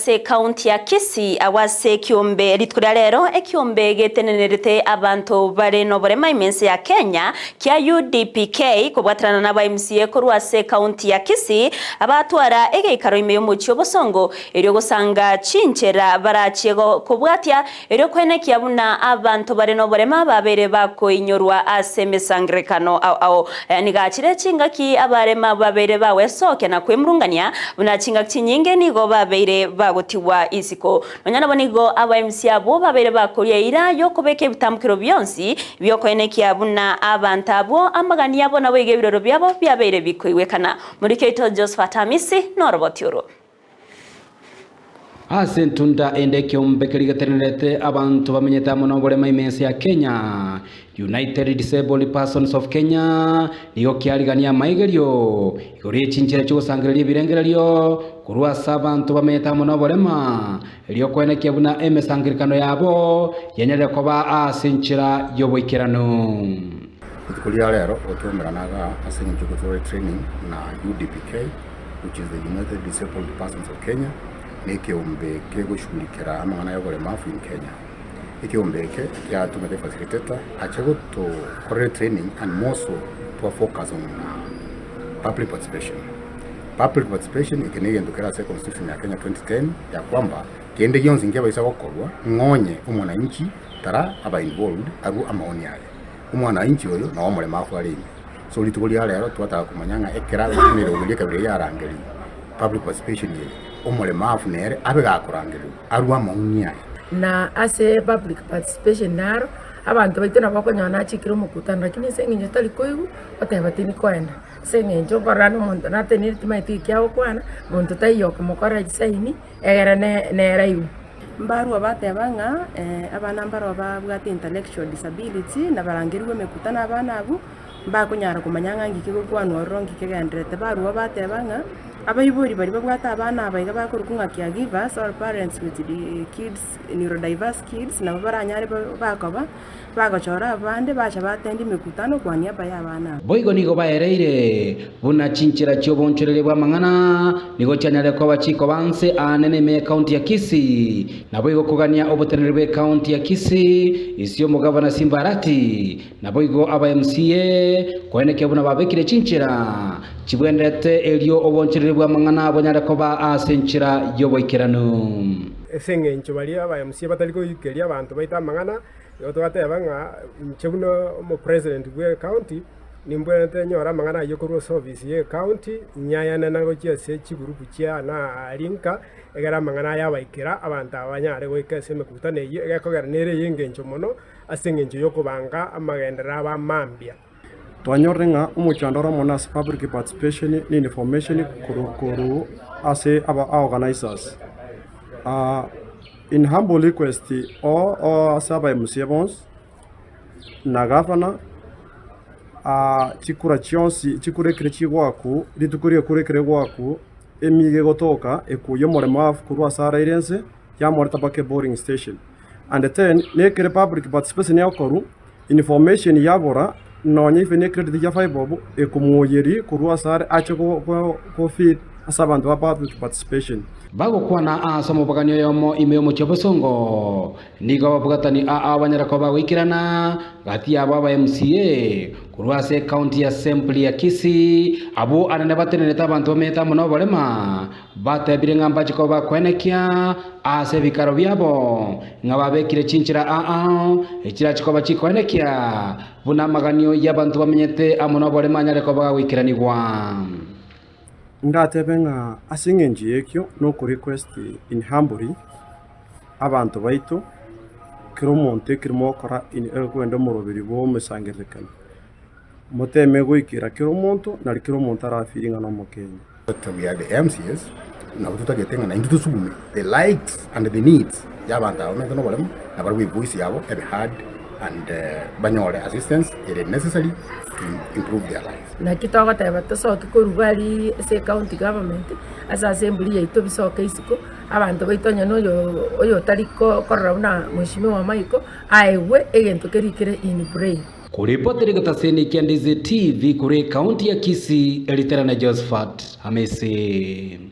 ase county ya Kisii awase kiombe ritkuria rero ekiombe getenenerete abantu bare no borema imense ya Kenya kia UDPK kubwatirana na MCA koru ase county ya Kisii abatwara egeikaro ime muchi obosongo eryo gusanga chinchera barachiego kubwatia eryo kwenekia buna abantu bare no borema babere bakoinyorwa ase mesangrekano ao nigachire chingaki abarema babere bawe soke na kwemrungania buna chingaki nyinge nigo babeire bagotiwa isiko nonyana bonigo aba MCA bo babeire bakoria ira yo kubeke bitamukiro byonsi byokoenekia buna abantu abo amagani yabo na wege biroro byabo byabeire bikoiwekana muri keito Josephat Hamisi no robotioro Asentunda endekyo mbekerigatenete abantu bamenyeta muno borema imense ya Kenya United Disabled Persons of Kenya niyo kiarigania maigerio igori chinchira cyo sangireria birengereryo kurwa sabantu bamenyeta muno borema elyo kwenekia buna emesangirikano yabo yenyere koba asinchira yoboikirano kutukulia lero otumeranaga asinchira training na UDPK which is the United Disabled Persons of Kenya Nikiombe gushughulikira amangana y'abaremafu in Kenya. Ikiombe yatumete facilitator achego to correct training and more so to focus on public participation. Public participation ikinege ndukira se constitution ya Kenya 2010 ya kwamba kiende yonzi ngeba isa gukorwa ngonye umwananchi tara aba involved aru amaoni yale. Umwananchi oyo na omulemafu ali. So litukulia lero twataka kumanyanga ekera umire ubulie kabiri yarangeli. Public participation ye omulemafu nere abegakurangiru arwa mauniya na ase public participation naro abantu baitona bakonyana chikiro mukutana lakini sengenje tali koigu batebatini kwenda sengenje korano muntu nateniri timaiti kyao kwana muntu tayo kumukora gisaini egera ne rayu mbaru abatebanga abana mbaru ababwate intellectual disability na barangirwe mekutana abana abu bakunyara kumanyanga ngikiko kwano rongi kegendrete baru abatebanga abayibori bari bagwata abana abayiga bakorukunga caregivers or parents with the kids neurodiverse kids na baranyare bakoba bagachora abande bacha batendi mikutano kwa niaba y'abana boigo nigo baereire buna chinchira cyo boncherere bwa mangana nigo cyanyare kwa bachiko banse anene me county ya Kisii na boigo kugania obotenere be county ya Kisii isio mugavana Simbarati na boigo aba MCA kweneke buna babekire chinchira chibwendete elio oboncherere bwa mangana abonyare koba asenchira yoboikirano esengencho bali aba MCA bataliko yikeria abantu baita mangana yotwatebanga nchebuno mo president we county nimbwete nyora mangana yokuru service ye county nyayana nago cyese chiburuku cya na linka egara mangana yabaikira abantu abanyare goikese mekutane egakogera nere yengencho mono asengencho yokubanga amagendera abamambia twanyorenga umuchandoro monas public participation ni information kuru ase aba organizers in humble request or saba MCA bons na governor chikura chionsi chikure krechi gwaku litukuriye kurekere gwaku emige gotoka ekuyo molemafu kurwa sara irense ya morta bake boarding station and then nekere public participation yakoru information yabora nonye ifene credit ya faibobu ekumuoyeri kurwa sara achiko ko fit asabantu ba public participation bago kwana asomo baganyo yomo imeyo cyobosongo nigo babugatani abanyara ko bagwikirana gati aba MCA kurwase county assembly ya Kisii abo anane bateneta abantu meta muno bolema batebire ngamba chiko bakwenekia ase bikaro byabo ngababekire chinchira ekira chiko bachikwenekia buna maganyo y'abantu bamenyete amuno bolema nyare ko bagwikiranirwa ngatebenga asingenji yekyo no ku request in humbly abantu baitu kiromonte kirmokora in kwenda morobiri bo mesangirikana moteme goikira kiromonto na kiromonta rafiringa no mokenya we are the MCAs na tutagetenga na into subume the likes and the needs y'abantu abameze no bolema na bari voice yabo have had and banyore assistance it is necessary to improve their lives na kitoga taiba tosoke kurubali se county government as assembly yaito bisoke isiko abantu baitonya no oyo taliko korona mheshimiwa Maiko aiwe egento kerikire in brain kuripoteri gataseni kia Ndizi TV kure county ya Kisii elitera na Josephat Hamisi.